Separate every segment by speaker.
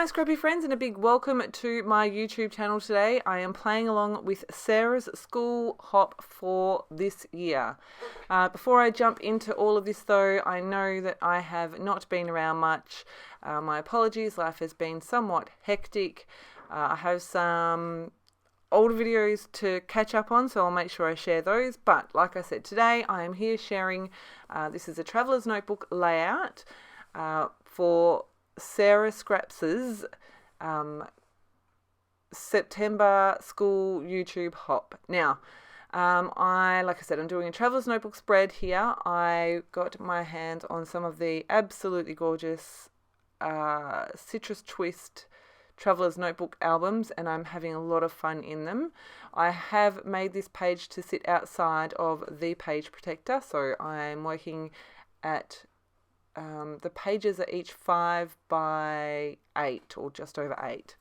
Speaker 1: Hi Scrappy friends, and a big welcome to my YouTube channel today. I am playing along with Sarah's school hop for this year. Before I jump into all of this though, I know that I have not been around much. My apologies, life has been somewhat hectic. I have some older videos to catch up on, so I'll make sure I share those. But like I said, today I am here sharing, this is a Traveller's Notebook layout for Sarah Scrapps's September school YouTube hop. Now, like I said, I'm doing a Traveller's Notebook spread here. I got my hands on some of the absolutely gorgeous Citrus Twist Traveller's Notebook albums, and I'm having a lot of fun in them. I have made this page to sit outside of the page protector, so I'm working at the pages are each 5 by 8 or just over 8.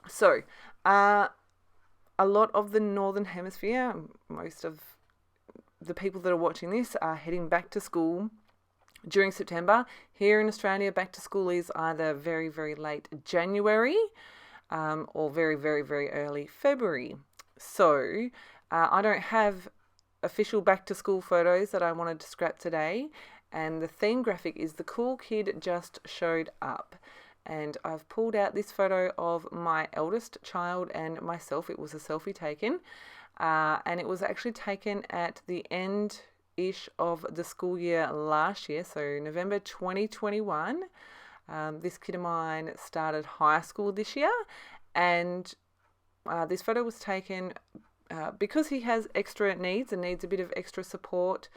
Speaker 1: So, a lot of the Northern Hemisphere, most of the people that are watching this are heading back to school during September. Here in Australia, back to school is either very, very late January or very, very, very early February. So, I don't have official back to school photos that I wanted to scrap today, and the theme graphic is The Cool Kid Just Showed Up. And I've pulled out this photo of my eldest child and myself. It was a selfie taken, and it was actually taken at the end-ish of the school year last year, so November 2021. This kid of mine started high school this year, and this photo was taken because he has extra needs and needs a bit of extra support.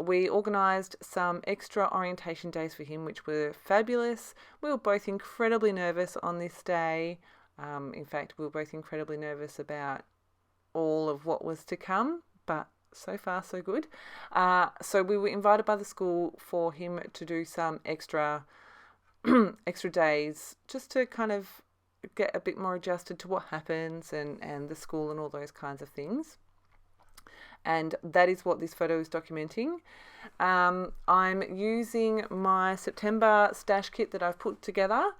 Speaker 1: We organised some extra orientation days for him, which were fabulous. We were both incredibly nervous on this day. In fact, we were both incredibly nervous about all of what was to come, but so far so good. So we were invited by the school for him to do some extra days, just to kind of get a bit more adjusted to what happens and the school and all those kinds of things. And that is what this photo is documenting. I'm using my September stash kit that I've put together.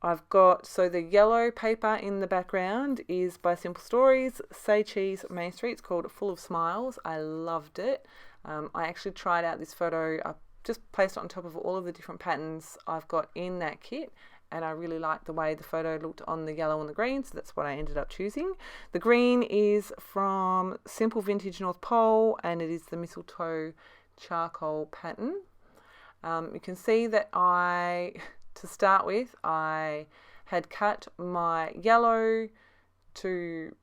Speaker 1: I've got, so the yellow paper in the background is by Simple Stories, Say Cheese, Main Street. It's called Full of Smiles. I loved it. I actually tried out this photo. I just placed it on top of all of the different patterns I've got in that kit, and I really liked the way the photo looked on the yellow and the green, so that's what I ended up choosing. The green is from Simple Vintage North Pole, and it is the mistletoe charcoal pattern. You can see that to start with, I had cut my yellow to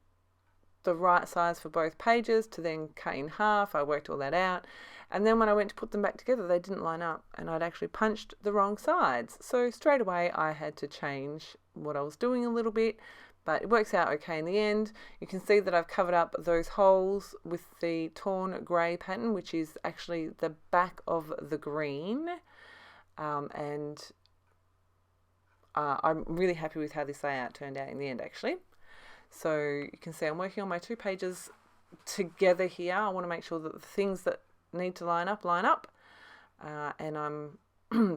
Speaker 1: the right size for both pages to then cut in half. I worked all that out. And then when I went to put them back together, they didn't line up, and I'd actually punched the wrong sides. So straight away, I had to change what I was doing a little bit, but it works out okay in the end. You can see that I've covered up those holes with the torn grey pattern, which is actually the back of the green. And I'm really happy with how this layout turned out in the end, actually. So you can see I'm working on my 2 pages together here. I want to make sure that the things that need to line up, and I'm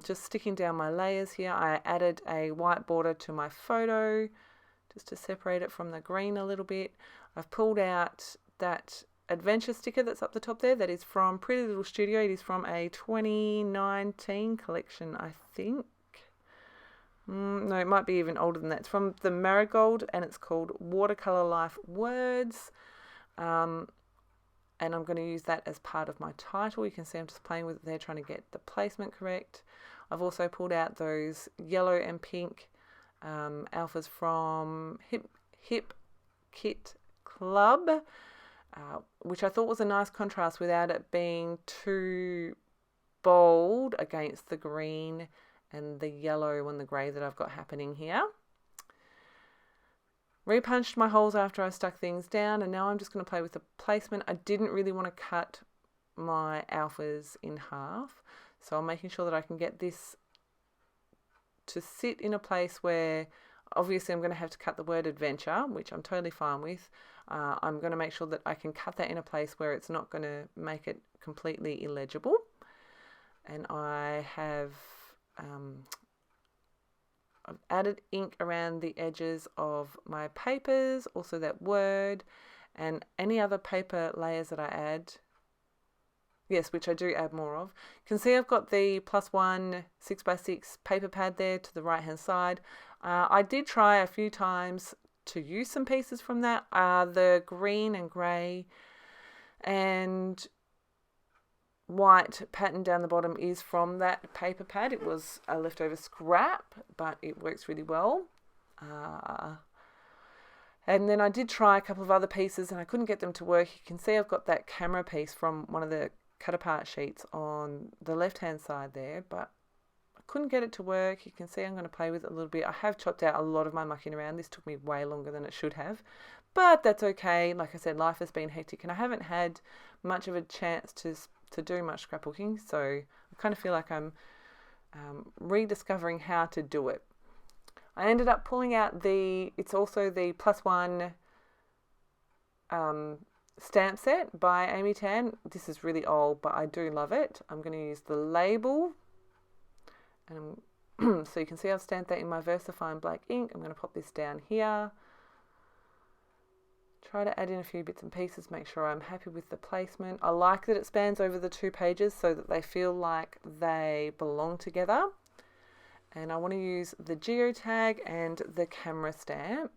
Speaker 1: just sticking down my layers here. I added a white border to my photo just to separate it from the green a little bit. I've pulled out that adventure sticker that's up the top there. That is from Pretty Little Studio. It is from a 2019 collection, I think. No, it might be even older than that. It's from the Marigold, and it's called Watercolor Life Words. And I'm going to use that as part of my title. You can see I'm just playing with it there, trying to get the placement correct. I've also pulled out those yellow and pink alphas from Hip Kit Club, which I thought was a nice contrast without it being too bold against the green and the yellow and the grey that I've got happening here. Repunched my holes after I stuck things down, and now I'm just going to play with the placement. I didn't really want to cut my alphas in half, so I'm making sure that I can get this to sit in a place where obviously I'm going to have to cut the word adventure, which I'm totally fine with. I'm going to make sure that I can cut that in a place where it's not going to make it completely illegible. And I have I've added ink around the edges of my papers, also that word, and any other paper layers that I add. Yes, which I do add more of. You can see I've got the +1 6x6 paper pad there to the right hand side. I did try a few times to use some pieces from that. The green and grey and white pattern down the bottom is from that paper pad. It was a leftover scrap, but it works really well. And then I did try a couple of other pieces and I couldn't get them to work. You can see I've got that camera piece from one of the cut apart sheets on the left hand side there, but I couldn't get it to work. You can see I'm going to play with it a little bit. I have chopped out a lot of my mucking around. This took me way longer than it should have, but that's okay. Like I said, life has been hectic and I haven't had much of a chance to do much scrapbooking, so I kind of feel like I'm rediscovering how to do it. I ended up pulling out it's also the +1 stamp set by Amy Tan. This is really old, but I do love it. I'm going to use the label, and so you can see I've stamped that in my VersaFine black ink. I'm going to pop this down here. Try to add in a few bits and pieces, make sure I'm happy with the placement. I like that it spans over the 2 pages so that they feel like they belong together. And I want to use the geotag and the camera stamp.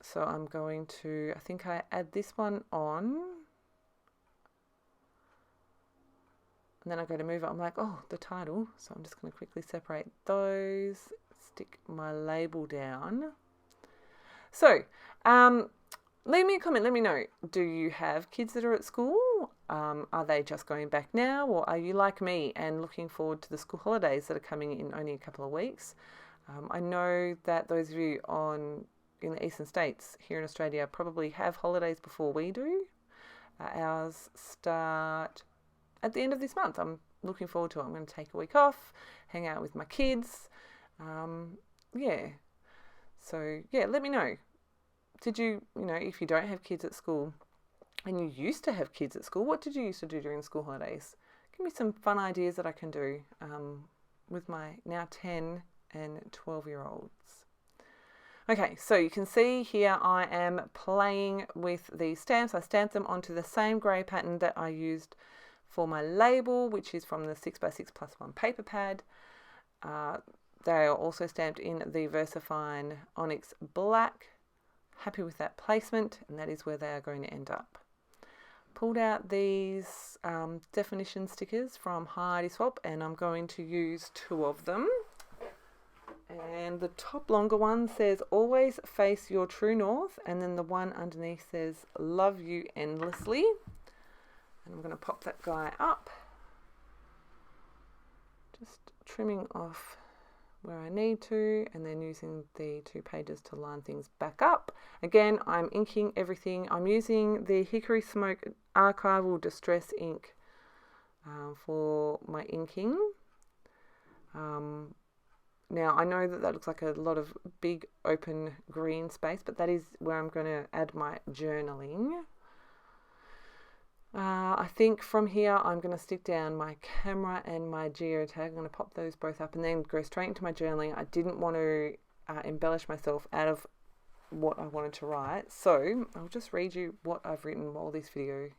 Speaker 1: So I'm going to, I think I add this one on. And then I go to move it. I'm like, oh, the title. So I'm just going to quickly separate those, stick my label down. So, leave me a comment, let me know. Do you have kids that are at school? Are they just going back now? Or are you like me and looking forward to the school holidays that are coming in only a couple of weeks? I know that those of you in the eastern states here in Australia probably have holidays before we do. Ours start at the end of this month. I'm looking forward to it. I'm going to take a week off, hang out with my kids. Yeah. So, yeah, let me know. Did you, if you don't have kids at school and you used to have kids at school, what did you used to do during school holidays? Give me some fun ideas that I can do with my now 10 and 12-year-olds. Okay, so you can see here I am playing with the stamps. I stamped them onto the same grey pattern that I used for my label, which is from the 6x6 +1 paper pad. They are also stamped in the VersaFine Onyx Black. Happy with that placement, and that is where they are going to end up. Pulled out these definition stickers from Heidi Swap, and I'm going to use 2 of them. And the top longer one says, always face your true north, and then the one underneath says, love you endlessly. And I'm going to pop that guy up. Just trimming off where I need to, and then using the 2 pages to line things back up. Again, I'm inking everything. I'm using the Hickory Smoke Archival Distress ink for my inking. Now, I know that looks like a lot of big open green space, but that is where I'm going to add my journaling. I think from here I'm going to stick down my camera and my geotag. I'm going to pop those both up and then go straight into my journaling. I didn't want to embellish myself out of what I wanted to write, so I'll just read you what I've written while this video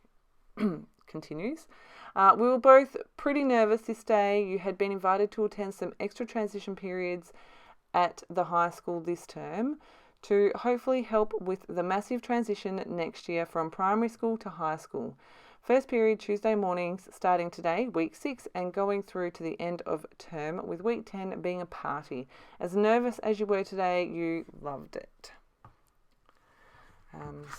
Speaker 1: continues. We were both pretty nervous this day. You had been invited to attend some extra transition periods at the high school this term to hopefully help with the massive transition next year from primary school to high school. First period Tuesday mornings starting today, week 6, and going through to the end of term, with week 10 being a party. As nervous as you were today, you loved it.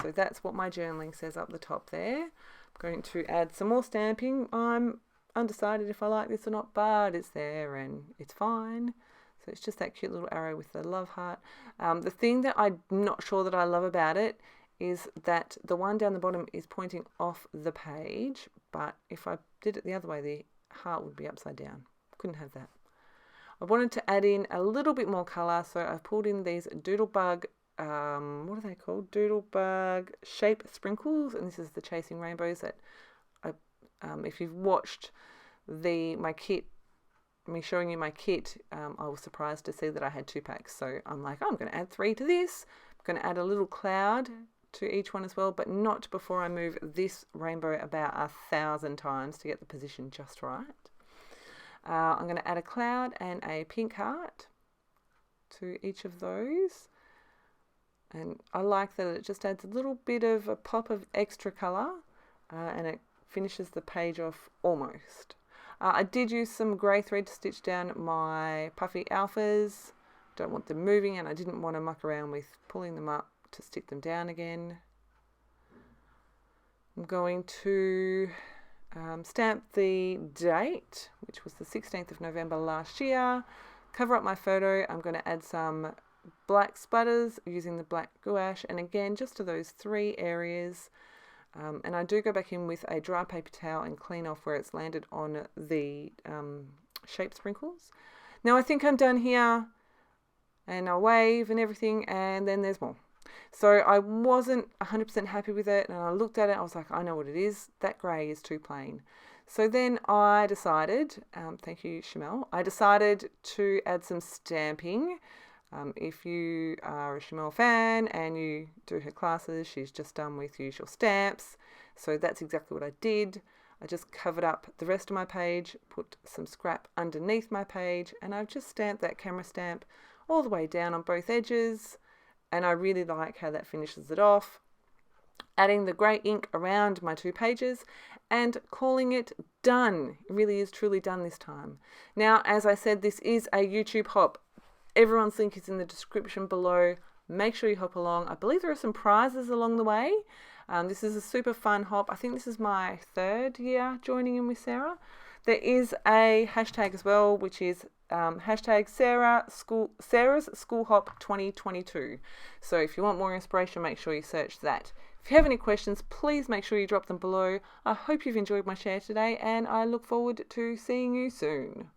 Speaker 1: So that's what my journaling says up the top there. I'm going to add some more stamping. I'm undecided if I like this or not, but it's there and it's fine. So it's just that cute little arrow with the love heart. The thing that I'm not sure that I love about it is that the one down the bottom is pointing off the page, but if I did it the other way, the heart would be upside down. Couldn't have that. I wanted to add in a little bit more colour, so I've pulled in these Doodlebug, what are they called? Doodlebug shape sprinkles, and this is the Chasing Rainbows that if you've watched my kit me showing you my kit, I was surprised to see that I had 2 packs. So I'm like, oh, I'm going to add 3 to this. I'm going to add a little cloud to each one as well, but not before I move this rainbow about 1,000 times to get the position just right. I'm going to add a cloud and a pink heart to each of those. And I like that it just adds a little bit of a pop of extra colour, and it finishes the page off almost. I did use some grey thread to stitch down my puffy alphas. Don't want them moving, and I didn't want to muck around with pulling them up to stick them down again. I'm going to stamp the date, which was the 16th of November last year. Cover up my photo. I'm going to add some black splatters using the black gouache, and again just to those 3 areas. And I do go back in with a dry paper towel and clean off where it's landed on the shape sprinkles. Now I think I'm done here, and I'll wave and everything, and then there's more. So I wasn't 100% happy with it, and I looked at it, I was like, I know what it is, that grey is too plain. So then I decided, thank you Shamel, I decided to add some stamping. If you are a Shamel fan and you do her classes, she's just done with usual stamps. So that's exactly what I did. I just covered up the rest of my page, put some scrap underneath my page, and I've just stamped that camera stamp all the way down on both edges. And I really like how that finishes it off. Adding the grey ink around my 2 pages and calling it done. It really is truly done this time. Now, as I said, this is a YouTube hop. Everyone's link is in the description below. Make sure you hop along. I believe there are some prizes along the way. This is a super fun hop. I think this is my 3rd year joining in with Sarah. There is a hashtag as well, which is hashtag Sarah's School Hop 2022. So if you want more inspiration, make sure you search that. If you have any questions, please make sure you drop them below. I hope you've enjoyed my share today, and I look forward to seeing you soon.